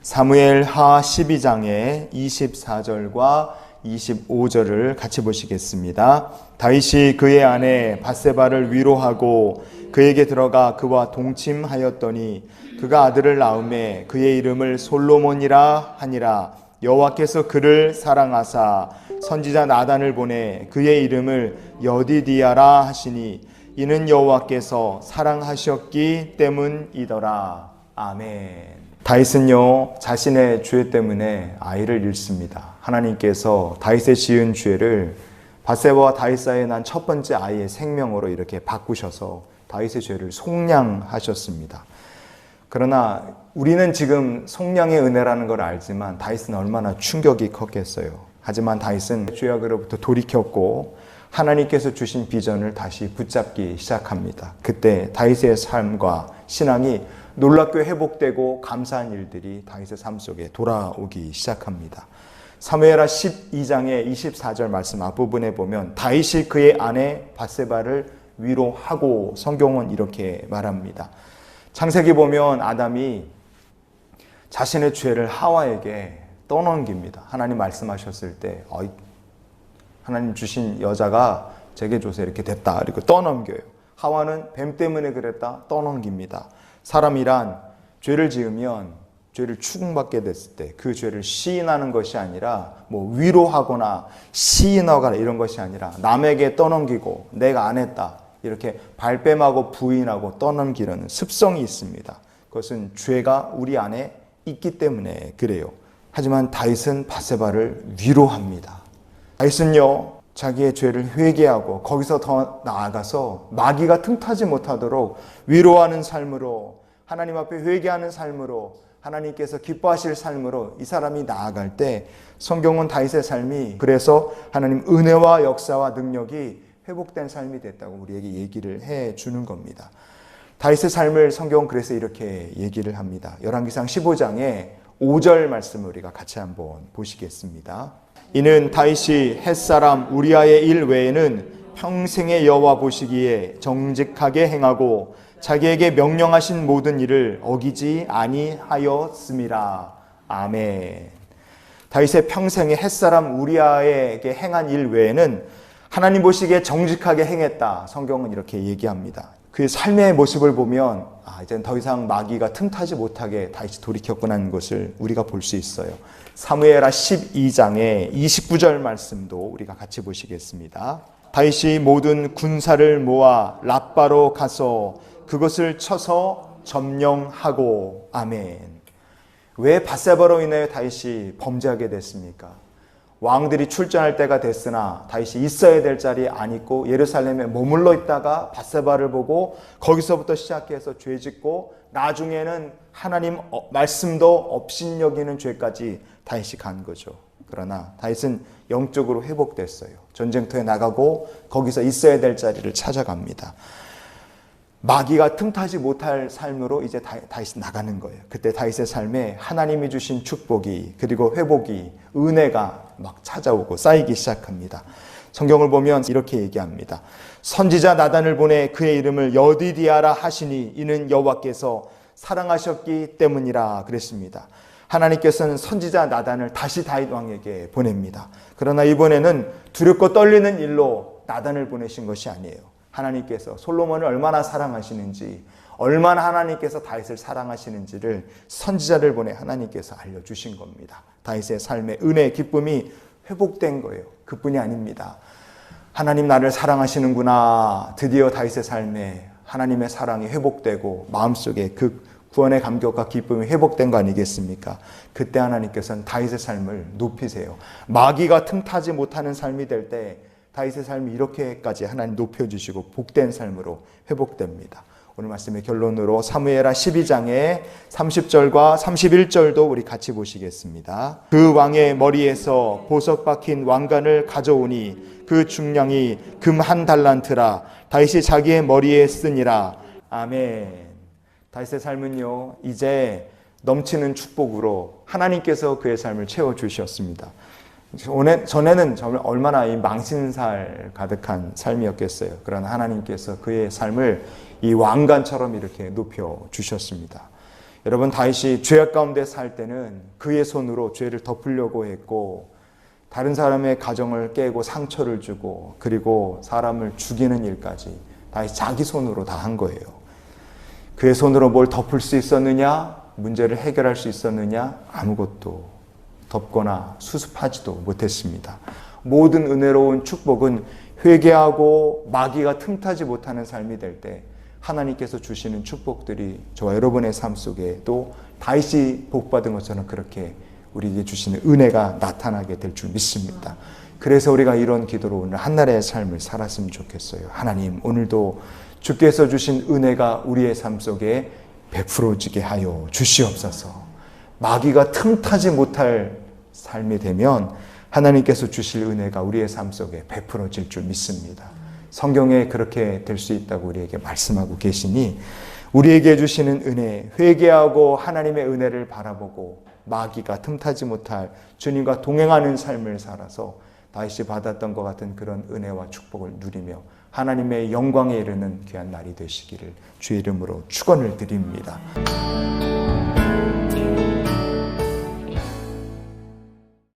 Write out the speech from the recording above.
사무엘 하 12장의 24절과 25절을 같이 보시겠습니다. 다윗이 그의 아내 밧세바를 위로하고 그에게 들어가 그와 동침하였더니 그가 아들을 낳음에 그의 이름을 솔로몬이라 하니라. 여호와께서 그를 사랑하사 선지자 나단을 보내 그의 이름을 여디디아라 하시니 이는 여호와께서 사랑하셨기 때문이더라. 아멘. 다윗은요, 자신의 죄 때문에 아이를 잃습니다. 하나님께서 다윗의 지은 죄를 밧세바와 다윗 사이에 난 첫 번째 아이의 생명으로 이렇게 바꾸셔서 다윗의 죄를 속량하셨습니다. 그러나 우리는 지금 속량의 은혜라는 걸 알지만 다윗은 얼마나 충격이 컸겠어요. 하지만 다윗은 죄악으로부터 돌이켰고 하나님께서 주신 비전을 다시 붙잡기 시작합니다. 그때 다윗의 삶과 신앙이 놀랍게 회복되고 감사한 일들이 다윗의 삶 속에 돌아오기 시작합니다. 사무엘하 12장의 24절 말씀 앞부분에 보면 다윗이 그의 아내 밧세바를 위로하고 성경은 이렇게 말합니다. 창세기 보면 아담이 자신의 죄를 하와에게 떠넘깁니다. 하나님 말씀하셨을 때 하나님 주신 여자가 제게 줘서 이렇게 됐다 이렇게 떠넘겨요. 하와는 뱀 때문에 그랬다 떠넘깁니다. 사람이란 죄를 지으면 죄를 추궁받게 됐을 때 그 죄를 시인하는 것이 아니라 위로하거나 시인하거나 이런 것이 아니라 남에게 떠넘기고 내가 안 했다 이렇게 발뺌하고 부인하고 떠넘기려는 습성이 있습니다. 그것은 죄가 우리 안에 있기 때문에 그래요. 하지만 다윗은 밧세바를 위로합니다. 다윗은요 자기의 죄를 회개하고 거기서 더 나아가서 마귀가 틈타지 못하도록 위로하는 삶으로 하나님 앞에 회개하는 삶으로 하나님께서 기뻐하실 삶으로 이 사람이 나아갈 때 성경은 다윗의 삶이 그래서 하나님 은혜와 역사와 능력이 회복된 삶이 됐다고 우리에게 얘기를 해주는 겁니다. 다윗의 삶을 성경은 그래서 이렇게 얘기를 합니다. 열왕기상 15장의 5절 말씀을 우리가 같이 한번 보시겠습니다. 이는 다윗이 햇사람 우리아의 일 외에는 평생의 여호와 보시기에 정직하게 행하고 자기에게 명령하신 모든 일을 어기지 아니하였음이라. 아멘. 다윗의 평생에 햇사람 우리아에게 행한 일 외에는 하나님 보시기에 정직하게 행했다. 성경은 이렇게 얘기합니다. 그의 삶의 모습을 보면 이제는 더 이상 마귀가 틈타지 못하게 다윗이 돌이켰구나 하는 것을 우리가 볼 수 있어요. 사무엘하 12장의 29절 말씀도 우리가 같이 보시겠습니다. 다윗이 모든 군사를 모아 랍바로 가서 그것을 쳐서 점령하고. 아멘. 왜 밧세바로 인해 다윗이 범죄하게 됐습니까? 왕들이 출전할 때가 됐으나 다윗이 있어야 될 자리에 안 있고 예루살렘에 머물러 있다가 밧세바를 보고 거기서부터 시작해서 죄 짓고 나중에는 하나님 말씀도 업신여기는 죄까지 다윗이 간 거죠. 그러나 다윗은 영적으로 회복됐어요. 전쟁터에 나가고 거기서 있어야 될 자리를 찾아갑니다. 마귀가 틈타지 못할 삶으로 이제 다윗이 나가는 거예요. 그때 다윗의 삶에 하나님이 주신 축복이 그리고 회복이 은혜가 막 찾아오고 쌓이기 시작합니다. 성경을 보면 이렇게 얘기합니다. 선지자 나단을 보내 그의 이름을 여디디아라 하시니 이는 여호와께서 사랑하셨기 때문이라 그랬습니다. 하나님께서는 선지자 나단을 다시 다윗 왕에게 보냅니다. 그러나 이번에는 두렵고 떨리는 일로 나단을 보내신 것이 아니에요. 하나님께서 솔로몬을 얼마나 사랑하시는지 얼마나 하나님께서 다윗을 사랑하시는지를 선지자를 보내 하나님께서 알려주신 겁니다. 다윗의 삶의 은혜, 기쁨이 회복된 거예요. 그뿐이 아닙니다. 하나님 나를 사랑하시는구나. 드디어 다윗의 삶에 하나님의 사랑이 회복되고 마음속에 그 구원의 감격과 기쁨이 회복된 거 아니겠습니까? 그때 하나님께서는 다윗의 삶을 높이세요. 마귀가 틈타지 못하는 삶이 될 때 다윗의 삶이 이렇게까지 하나님 높여주시고 복된 삶으로 회복됩니다. 오늘 말씀의 결론으로 사무엘하 12장의 30절과 31절도 우리 같이 보시겠습니다. 그 왕의 머리에서 보석 박힌 왕관을 가져오니 그 중량이 금 1달란트라. 다윗이 자기의 머리에 쓰니라. 아멘. 다윗의 삶은요 이제 넘치는 축복으로 하나님께서 그의 삶을 채워주셨습니다. 전에는 정말 얼마나 이 망신살 가득한 삶이었겠어요. 그러나 하나님께서 그의 삶을 이 왕관처럼 이렇게 높여주셨습니다. 여러분, 다윗이 죄악 가운데 살 때는 그의 손으로 죄를 덮으려고 했고 다른 사람의 가정을 깨고 상처를 주고 그리고 사람을 죽이는 일까지 다윗이 자기 손으로 다 한 거예요. 그의 손으로 뭘 덮을 수 있었느냐? 문제를 해결할 수 있었느냐? 아무것도 덮거나 수습하지도 못했습니다. 모든 은혜로운 축복은 회개하고 마귀가 틈타지 못하는 삶이 될 때 하나님께서 주시는 축복들이 저와 여러분의 삶 속에도 다윗이 복받은 것처럼 그렇게 우리에게 주시는 은혜가 나타나게 될 줄 믿습니다. 그래서 우리가 이런 기도로 오늘 한나라의 삶을 살았으면 좋겠어요. 하나님, 오늘도 주께서 주신 은혜가 우리의 삶 속에 베풀어지게 하여 주시옵소서. 마귀가 틈타지 못할 삶이 되면 하나님께서 주실 은혜가 우리의 삶 속에 베풀어질 줄 믿습니다. 성경에 그렇게 될 수 있다고 우리에게 말씀하고 계시니 우리에게 주시는 은혜, 회개하고 하나님의 은혜를 바라보고 마귀가 틈타지 못할 주님과 동행하는 삶을 살아서 다윗이 받았던 것 같은 그런 은혜와 축복을 누리며 하나님의 영광에 이르는 귀한 날이 되시기를 주의 이름으로 축원을 드립니다.